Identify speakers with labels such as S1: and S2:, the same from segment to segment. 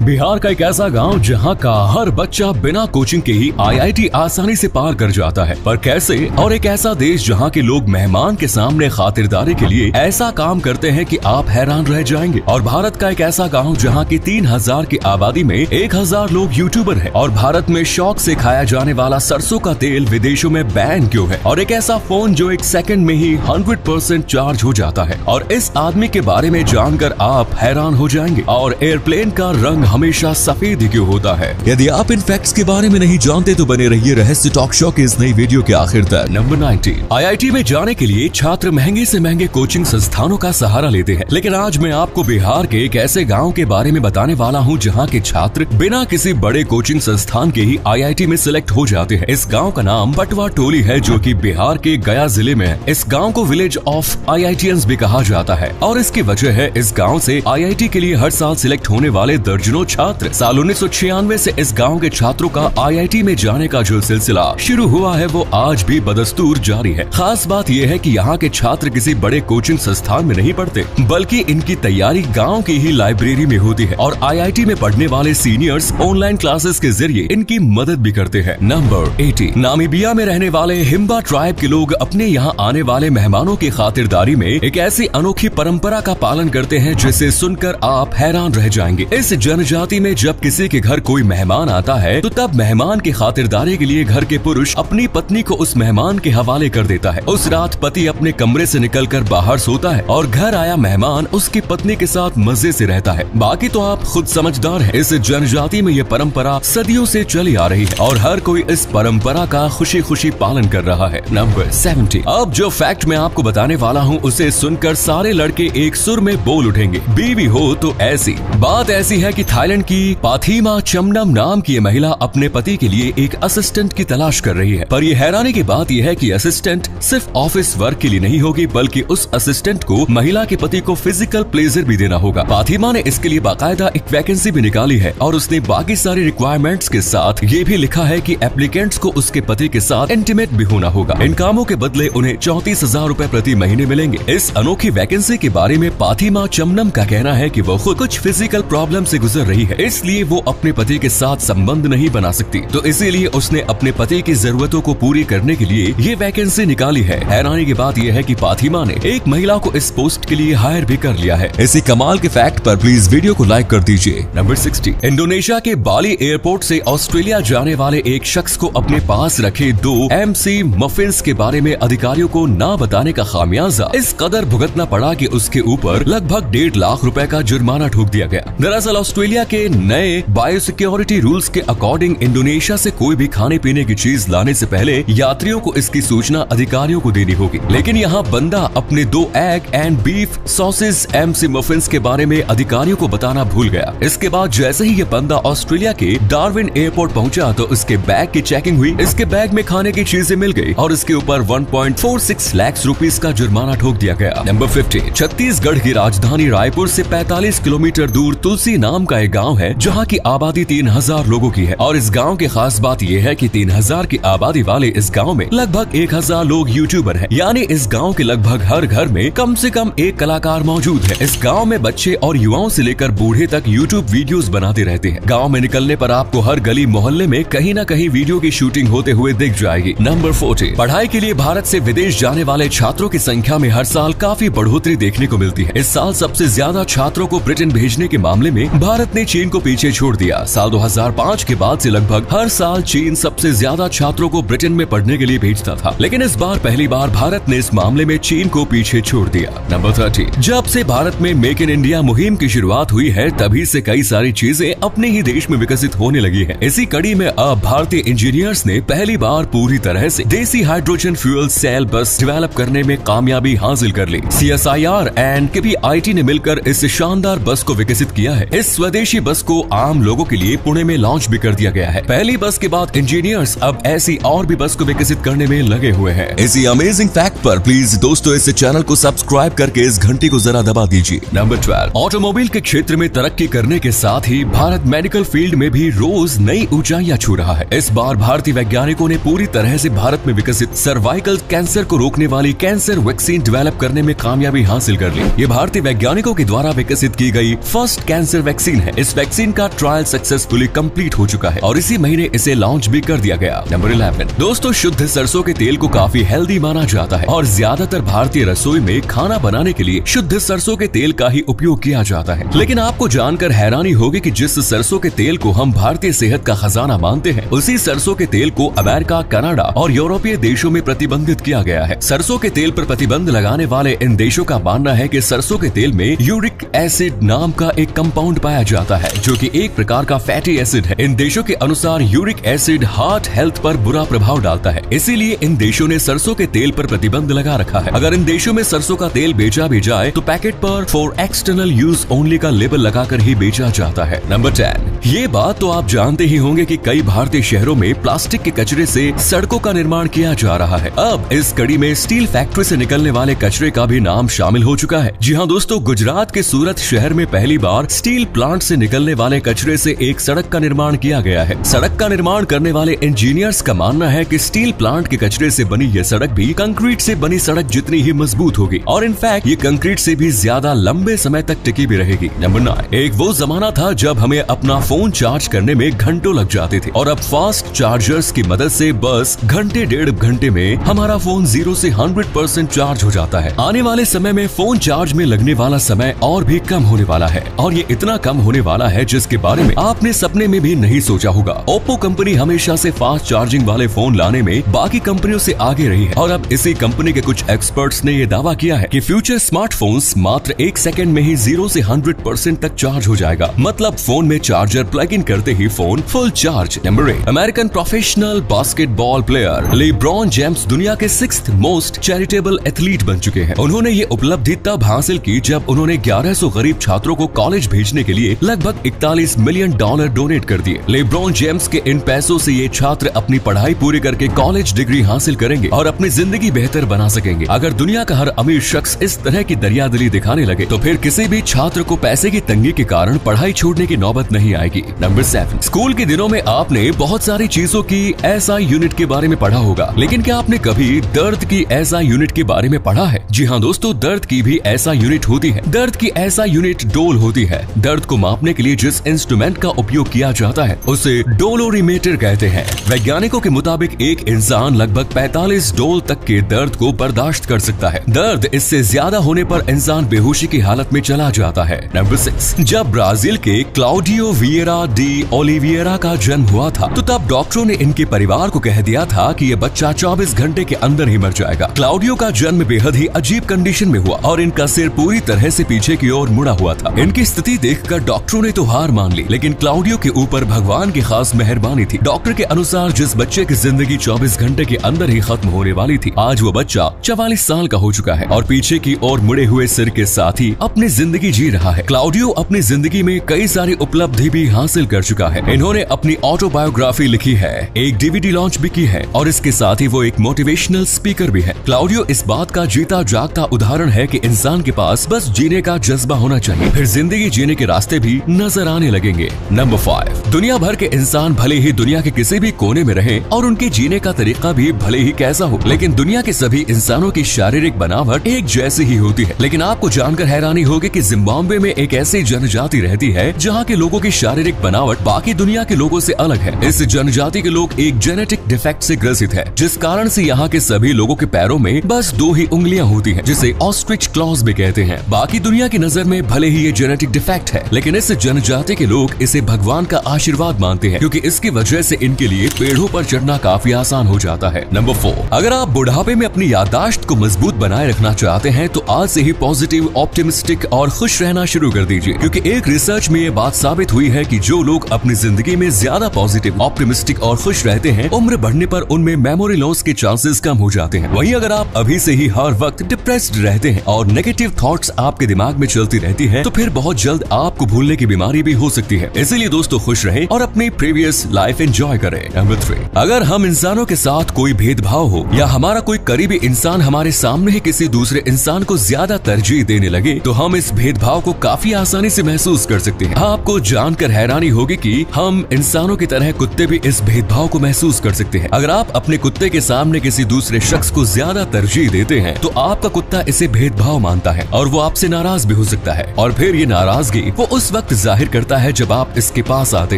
S1: बिहार का एक ऐसा गांव जहां का हर बच्चा बिना कोचिंग के ही आईआईटी आसानी से पार कर जाता है, पर कैसे? और एक ऐसा देश जहां के लोग मेहमान के सामने खातिरदारी के लिए ऐसा काम करते हैं कि आप हैरान रह जाएंगे। और भारत का एक ऐसा गांव जहां की 3000 की आबादी में 1000 लोग यूट्यूबर हैं। और भारत में शौक से खाया जाने वाला सरसों का तेल विदेशों में बैन क्यों है? और एक ऐसा फोन जो एक सेकंड में ही 100% चार्ज हो जाता है। और इस आदमी के बारे में जानकर आप हैरान हो जाएंगे। और एयरप्लेन का रंग हमेशा सफेद ही क्यों होता है?
S2: यदि आप इन फैक्ट्स के बारे में नहीं जानते तो बने रहिए रहस्य टॉक शो के इस नई वीडियो के आखिर तक।
S1: नंबर 90। आईआईटी में जाने के लिए छात्र महंगे से महंगे कोचिंग संस्थानों का सहारा लेते हैं, लेकिन आज मैं आपको बिहार के एक ऐसे गांव के बारे में बताने वाला हूं जहां के छात्र बिना किसी बड़े कोचिंग संस्थान के ही आईआईटी में सिलेक्ट हो जाते हैं। इस गाँव का नाम पटवा टोली है, जो की बिहार के गया जिले में है। इस गाँव को विलेज ऑफ आईआईटीएंस भी कहा जाता है और इसकी वजह है इस गाँव से आईआईटी के लिए हर साल सिलेक्ट होने वाले दर्जनों छात्र। साल 1996 से इस गांव के छात्रों का आईआईटी में जाने का जो सिलसिला शुरू हुआ है वो आज भी बदस्तूर जारी है। खास बात यह है कि यहाँ के छात्र किसी बड़े कोचिंग संस्थान में नहीं पढ़ते, बल्कि इनकी तैयारी गांव की ही लाइब्रेरी में होती है। और आईआईटी में पढ़ने वाले सीनियर्स ऑनलाइन क्लासेस के जरिए इनकी मदद भी करते हैं। नंबर 80। नामीबिया में रहने वाले हिम्बा ट्राइब के लोग अपने यहाँ आने वाले मेहमानों की खातिरदारी में एक ऐसी अनोखी परंपरा का पालन करते हैं जिसे सुनकर आप हैरान रह जाएंगे। इस जनजाति में जब किसी के घर कोई मेहमान आता है तो तब मेहमान की खातिरदारी के लिए घर के पुरुष अपनी पत्नी को उस मेहमान के हवाले कर देता है। उस रात पति अपने कमरे से निकलकर बाहर सोता है और घर आया मेहमान उसकी पत्नी के साथ मजे से रहता है। बाकी तो आप खुद समझदार हैं। इस जनजाति में ये परंपरा सदियों से चली आ रही है और हर कोई इस परंपरा का खुशी खुशी पालन कर रहा है। नंबर 70। अब जो फैक्ट मैं आपको बताने वाला हूँ उसे सुनकर सारे लड़के एक सुर में बोल उठेंगे, बीवी हो तो ऐसी। बात ऐसी है कि थाईलैंड की पाथीमा चमनम नाम की महिला अपने पति के लिए एक असिस्टेंट की तलाश कर रही है। पर ये हैरानी की बात यह है कि असिस्टेंट सिर्फ ऑफिस वर्क के लिए नहीं होगी, बल्कि उस असिस्टेंट को महिला के पति को फिजिकल प्लेजर भी देना होगा। पाथीमा ने इसके लिए बाकायदा एक वैकेंसी भी निकाली है और उसने बाकी सारी रिक्वायरमेंट्स के साथ ये भी लिखा है कि एप्लीकेंट्स को उसके पति के साथ इंटीमेट भी होना होगा। इन कामों के बदले उन्हें 34,000 रूपए प्रति महीने मिलेंगे। इस अनोखी वैकेंसी के बारे में पाथीमा चमनम का कहना है कि वो खुद कुछ फिजिकल प्रॉब्लम से गुजर रही है, इसलिए वो अपने पति के साथ संबंध नहीं बना सकती। तो इसीलिए उसने अपने पति की जरूरतों को पूरी करने के लिए ये वैकेंसी निकाली है। हैरानी की बात यह है कि पाथीमा ने एक महिला को इस पोस्ट के लिए हायर भी कर लिया है।
S2: इसी कमाल के फैक्ट पर प्लीज वीडियो को लाइक कर दीजिए।
S1: नंबर 60। इंडोनेशिया के बाली एयरपोर्ट से ऑस्ट्रेलिया जाने वाले एक शख्स को अपने पास रखे 2 MC मफिन्स के बारे में अधिकारियों को ना बताने का खामियाजा इस कदर भुगतना पड़ा कि उसके ऊपर लगभग 1.5 लाख रुपए का जुर्माना ठोक दिया गया। दरअसल ऑस्ट्रेलिया के नए बायोसिक्योरिटी रूल्स के अकॉर्डिंग इंडोनेशिया से कोई भी खाने पीने की चीज लाने से पहले यात्रियों को इसकी सूचना अधिकारियों को देनी होगी। लेकिन यहाँ बंदा अपने 2 egg and beef sausage MC muffins के बारे में अधिकारियों को बताना भूल गया। इसके बाद जैसे ही ये बंदा ऑस्ट्रेलिया के डार्विन एयरपोर्ट पहुंचा तो उसके बैग की चेकिंग हुई। इसके बैग में खाने की चीजें मिल गई और इसके ऊपर 1.46 लाख रुपीस का जुर्माना ठोक दिया गया। नंबर 50। छत्तीसगढ़ की राजधानी रायपुर से 45 किलोमीटर दूर तुलसी नाम का एक गाँव है जहाँ की आबादी 3000 लोगों की है। और इस गांव की खास बात यह है कि 3000 की आबादी वाले इस गांव में लगभग 1000 लोग यूट्यूबर हैं। यानी इस गांव के लगभग हर घर में कम से कम एक कलाकार मौजूद है। इस गांव में बच्चे और युवाओं से लेकर बूढ़े तक यूट्यूब वीडियोस बनाते रहते हैं। गांव में निकलने पर आपको हर गली मोहल्ले में कहीं न कहीं वीडियो की शूटिंग होते हुए दिख जाएगी। नंबर 40। पढ़ाई के लिए भारत से विदेश जाने वाले छात्रों की संख्या में हर साल काफी बढ़ोतरी देखने को मिलती है। इस साल सबसे ज्यादा छात्रों को ब्रिटेन भेजने के मामले में भारत ने चीन को पीछे छोड़ दिया। साल 2005 के बाद से लगभग हर साल चीन सबसे ज्यादा छात्रों को ब्रिटेन में पढ़ने के लिए भेजता था, लेकिन इस बार पहली बार भारत ने इस मामले में चीन को पीछे छोड़ दिया। नंबर 30। जब से भारत में मेक इन इंडिया मुहिम की शुरुआत हुई है तभी से कई सारी चीजें अपने ही देश में विकसित होने लगी है। इसी कड़ी में अब भारतीय इंजीनियर्स ने पहली बार पूरी तरह से देसी हाइड्रोजन फ्यूल सेल बस डेवलप करने में कामयाबी हासिल कर ली। CSIR एंड KPIT ने मिलकर इस शानदार बस को विकसित किया है। इस स्वदेशी बस को आम लोगों के लिए पुणे में लॉन्च भी कर दिया गया है। पहली बस के बाद इंजीनियर्स अब ऐसी और भी बस को विकसित करने में लगे हुए हैं।
S2: इसी अमेजिंग फैक्ट पर प्लीज दोस्तों इस चैनल को सब्सक्राइब करके इस घंटी को जरा दबा दीजिए।
S1: नंबर 12। ऑटोमोबाइल के क्षेत्र में तरक्की करने के साथ ही भारत मेडिकल फील्ड में भी रोज नई ऊंचाइयां छू रहा है। इस बार भारतीय वैज्ञानिकों ने पूरी तरह से भारत में विकसित सर्वाइकल कैंसर को रोकने वाली कैंसर वैक्सीन डेवलप करने में कामयाबी हासिल कर ली। ये भारतीय वैज्ञानिकों के द्वारा विकसित की गई फर्स्ट कैंसर वैक्सीन है। इस वैक्सीन का ट्रायल सक्सेसफुली कंप्लीट हो चुका है और इसी महीने इसे लॉन्च भी कर दिया गया। नंबर 11 दोस्तों, शुद्ध सरसों के तेल को काफी हेल्दी माना जाता है और ज्यादातर भारतीय रसोई में खाना बनाने के लिए शुद्ध सरसों के तेल का ही उपयोग किया जाता है। लेकिन आपको जानकर हैरानी होगी कि जिस सरसों के तेल को हम भारतीय सेहत का खजाना मानते हैं, उसी सरसों के तेल को अमेरिका, कनाडा और यूरोपीय देशों में प्रतिबंधित किया गया है। सरसों के तेल पर प्रतिबंध लगाने वाले इन देशों का मानना है कि सरसों के तेल में यूरिक एसिड नाम का एक कंपाउंड पाया जाता है, जो कि एक प्रकार का फैटी एसिड है। इन देशों के अनुसार यूरिक एसिड हार्ट हेल्थ पर बुरा प्रभाव डालता है, इसीलिए इन देशों ने सरसों के तेल पर प्रतिबंध लगा रखा है। अगर इन देशों में सरसों का तेल बेचा भी जाए तो पैकेट पर फॉर एक्सटर्नल यूज ओनली का लेबल लगाकर ही बेचा जाता है। नंबर 10 ये बात तो आप जानते ही होंगे कि कई भारतीय शहरों में प्लास्टिक के कचरे से सड़कों का निर्माण किया जा रहा है। अब इस कड़ी में स्टील फैक्ट्री से निकलने वाले कचरे का भी नाम शामिल हो चुका है। जी हाँ दोस्तों, गुजरात के सूरत शहर में पहली बार स्टील प्लांट से निकलने वाले कचरे से एक सड़क का निर्माण किया गया है। सड़क का निर्माण करने वाले इंजीनियर्स का मानना है कि स्टील प्लांट के कचरे से बनी यह सड़क भी कंक्रीट से बनी सड़क जितनी ही मजबूत होगी और इनफैक्ट ये कंक्रीट से भी ज्यादा लंबे समय तक टिकी भी रहेगी। नंबर 9 एक वो जमाना था जब हमें अपना फोन चार्ज करने में घंटों लग जाते थे और अब फास्ट चार्जर्स की मदद से बस घंटे 1.5 घंटे में हमारा फोन 0 से 100% चार्ज हो जाता है। आने वाले समय में फोन चार्ज में लगने वाला समय और भी कम होने वाला है और ये इतना कम होने वाला है जिसके बारे में आपने सपने में भी नहीं सोचा होगा। ओप्पो कंपनी हमेशा से फास्ट चार्जिंग वाले फोन लाने में बाकी कंपनियों से आगे रही है और अब इसी कंपनी के कुछ एक्सपर्ट्स ने ये दावा किया है कि फ्यूचर स्मार्टफोन्स मात्र 1 सेकंड में ही 0 से 100% तक चार्ज हो जाएगा। मतलब फोन में चार्जर प्लग इन करते ही phone full charge. Number 8 American professional basketball player LeBron James दुनिया के 6th मोस्ट चैरिटेबल एथलीट बन चुके हैं। उन्होंने ये उपलब्धि तब हासिल की जब उन्होंने 1100 गरीब छात्रों को कॉलेज भेजने के लिए लगभग $41 मिलियन डोनेट कर दिए। लेब्रॉन जेम्स के इन पैसों से ये छात्र अपनी पढ़ाई पूरी करके कॉलेज डिग्री हासिल करेंगे और अपनी जिंदगी बेहतर बना सकेंगे। अगर दुनिया का हर अमीर शख्स इस तरह की दरियादिली दिखाने लगे तो फिर किसी भी छात्र को पैसे की तंगी के कारण पढ़ाई छोड़ने की नौबत नहीं आएगी। नंबर 7 स्कूल के दिनों में आपने बहुत सारी चीजों की SI यूनिट के बारे में पढ़ा होगा, लेकिन क्या आपने कभी दर्द की SI यूनिट के बारे में पढ़ा है? जी हाँ दोस्तों, दर्द की भी SI यूनिट होती है। दर्द की SI यूनिट डोल होती है। दर्द को मापने के लिए जिस इंस्ट्रूमेंट का उपयोग किया जाता है उसे डोलोरीमीटर कहते हैं। वैज्ञानिकों के मुताबिक एक इंसान लगभग 45 डोल तक के दर्द को बर्दाश्त कर सकता है। दर्द इससे ज्यादा होने पर इंसान बेहोशी की हालत में चला जाता है। नंबर 6 जब ब्राजील के क्लाउडियो विएरा डी ओलिवेरा का जन्म हुआ था तो तब डॉक्टरों ने इनके परिवार को कह दिया था कि ये बच्चा 24 घंटे के अंदर ही मर जाएगा। क्लाउडियो का जन्म बेहद ही अजीब कंडीशन में हुआ और इनका सिर पूरी तरह से पीछे की ओर मुड़ा हुआ था। इनकी स्थिति देखकर डॉक्टरों ने तो हार मान ली, लेकिन क्लाउडियो के ऊपर भगवान की खास मेहरबानी थी। डॉक्टर के अनुसार जिस बच्चे की जिंदगी 24 घंटे के अंदर ही खत्म होने वाली थी, आज वो बच्चा 44 साल का हो चुका है और पीछे की ओर मुड़े हुए सिर के साथ ही अपनी जिंदगी जी रहा है। क्लाउडियो अपनी जिंदगी में कई सारी उपलब्धि भी हासिल कर चुका है। इन्होंने अपनी ऑटोबायोग्राफी लिखी है, एक DVD लॉन्च भी की है और इसके साथ ही वो एक मोटिवेशनल स्पीकर भी है। क्लाउडियो इस बात का जीता जागता उदाहरण है कि इंसान के पास बस जीने का जज्बा होना चाहिए, फिर जिंदगी जीने के रास्ते भी नजर आने लगेंगे। नंबर 5 दुनिया भर के इंसान भले ही दुनिया के किसी भी कोने में रहे और उनके जीने का तरीका भी भले ही कैसा हो, लेकिन दुनिया के सभी इंसानों की शारीरिक बनावट एक जैसी ही होती है। लेकिन आपको जानकर हैरानी होगी कि जिम्बाब्वे में एक ऐसी जनजाति रहती है जहाँ के लोगों की शारीरिक बनावट बाकी दुनिया के लोगों से अलग है। इस जनजाति के लोग एक जेनेटिक डिफेक्ट से ग्रसित है, जिस कारण से यहाँ के सभी लोगों के पैरों में बस 2 ही उंगलियां होती हैं, जिसे ऑस्ट्रिच क्लॉज भी कहते हैं। बाकी दुनिया की नजर में भले ही ये जेनेटिक डिफेक्ट है, लेकिन इस जनजाति के लोग इसे भगवान का आशीर्वाद मानते हैं, क्योंकि इसकी वजह से इनके लिए पेड़ों पर चढ़ना काफी आसान हो जाता है। नंबर 4 अगर आप बुढ़ापे में अपनी याददाश्त को मजबूत बनाए रखना चाहते हैं तो आज से ही पॉजिटिव, ऑप्टिमिस्टिक और खुश रहना शुरू कर दीजिए, क्योंकि एक रिसर्च में ये बात साबित हुई है कि जो लोग अपनी जिंदगी में ज्यादा पॉजिटिव, ऑप्टिमिस्टिक और खुश रहते हैं, उम्र बढ़ने पर उनमें मेमोरी लॉस के चांसेस कम हो जाते हैं। वहीं अगर आप अभी से ही हर वक्त डिप्रेस्ड रहते हैं और नेगेटिव थॉट्स आपके दिमाग में चलती रहती है तो फिर बहुत जल्द आपको भूलने की बीमारी भी हो सकती है। इसीलिए दोस्तों खुश रहें और अपनी प्रीवियस लाइफ एंजॉय करें। नंबर 3 अगर हम इंसानों के साथ कोई भेदभाव हो या हमारा कोई करीबी इंसान हमारे सामने ही किसी दूसरे इंसान को ज्यादा तरजीह देने लगे तो हम इस भेदभाव को काफी आसानी से महसूस कर सकते हैं। आपको जानकर हैरानी होगी कि हम इंसानों की तरह कुत्ते भी इस भेदभाव को महसूस कर सकते हैं। अगर आप अपने कुत्ते के सामने किसी दूसरे शख्स को ज्यादा तरजीह देते हैं तो आपका कुत्ता इसे भेदभाव मानता है और वो आपसे नाराज भी हो सकता है, और फिर ये नाराजगी वो उस वक्त जाहिर करता है जब आप इसके पास आते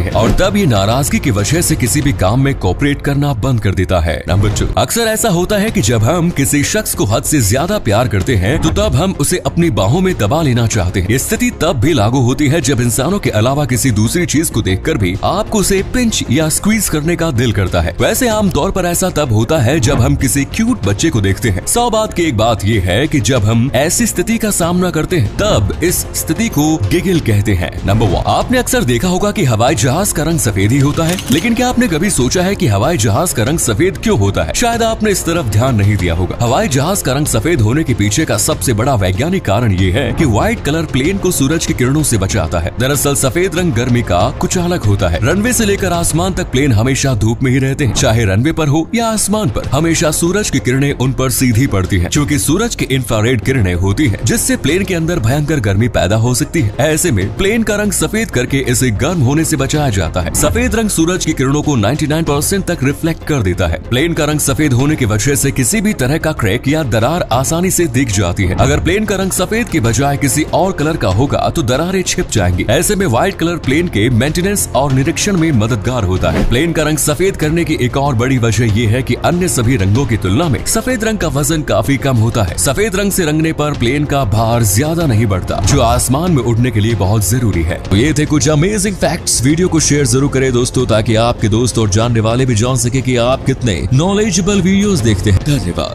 S1: हैं, और तब ये नाराजगी की वजह से किसी भी काम में कोऑपरेट करना बंद कर देता है। नंबर 2, अक्सर ऐसा होता है कि जब हम किसी शख्स को हद से ज्यादा प्यार करते हैं तो तब हम उसे अपनी बाहों में दबा लेना चाहते हैं। ये स्थिति तब भी लागू होती है जब इंसानों के अलावा किसी दूसरी चीज को देखकर भी आपको उसे पिंच या स्क्वीज करने का दिल करता है। वैसे आमतौर पर ऐसा तब होता है जब हम किसी क्यूट बच्चे को देखते हैं। 100 बात की एक बात ये है कि जब हम ऐसी स्थिति का सामना करते हैं तब इस स्थिति को गिगिल कहते हैं। नंबर 1, आपने अक्सर देखा होगा कि हवाई जहाज का रंग सफेद ही होता है, लेकिन क्या आपने कभी सोचा है कि हवाई जहाज का रंग सफेद क्यों होता है? शायद आपने इस तरफ ध्यान नहीं दिया होगा। हवाई जहाज का रंग सफेद होने के पीछे का सबसे बड़ा वैज्ञानिक कारण ये है कि व्हाइट कलर प्लेन को सूरज की किरणों से बचाता है। दरअसल सफेद रंग गर्मी का कुछ अलग होता है। रनवे से लेकर आसमान तक प्लेन हमेशा धूप में ही रहते हैं, चाहे रनवे पर हो या आसमान पर। हमेशा सूरज की किरणें उन पर सीधी पड़ती हैं, क्योंकि सूरज की इंफ्रारेड किरणें होती हैं, जिससे प्लेन के अंदर भयंकर गर्मी पैदा हो सकती है। ऐसे में प्लेन का रंग सफेद करके इसे गर्म होने से बचाया जाता है। सफेद रंग सूरज की किरणों को 99% तक रिफ्लेक्ट कर देता है। प्लेन का रंग सफेद होने की वजह से किसी भी तरह का क्रैक या दरार आसानी से दिख जाती है। अगर प्लेन का रंग सफेद की बजाय किसी और कलर का होगा तो दरारें छिप जाएंगी। ऐसे में व्हाइट कलर प्लेन के मेंटेनेंस और निरीक्षण में मददगार होता है। प्लेन का रंग सफेद करने की एक और बड़ी वजह यह है कि अन्य सभी रंगों की तुलना में सफेद रंग का वजन काफी कम होता है। सफेद रंग से रंगने पर प्लेन का भार ज्यादा नहीं बढ़ता, जो आसमान में उड़ने के लिए बहुत जरूरी है। तो ये थे कुछ अमेजिंग फैक्ट्स। वीडियो को शेयर जरूर करें दोस्तों, ताकि आपके दोस्त और जानने वाले भी जान सके कि आप कितने नॉलेजेबल वीडियोस देखते हैं। धन्यवाद।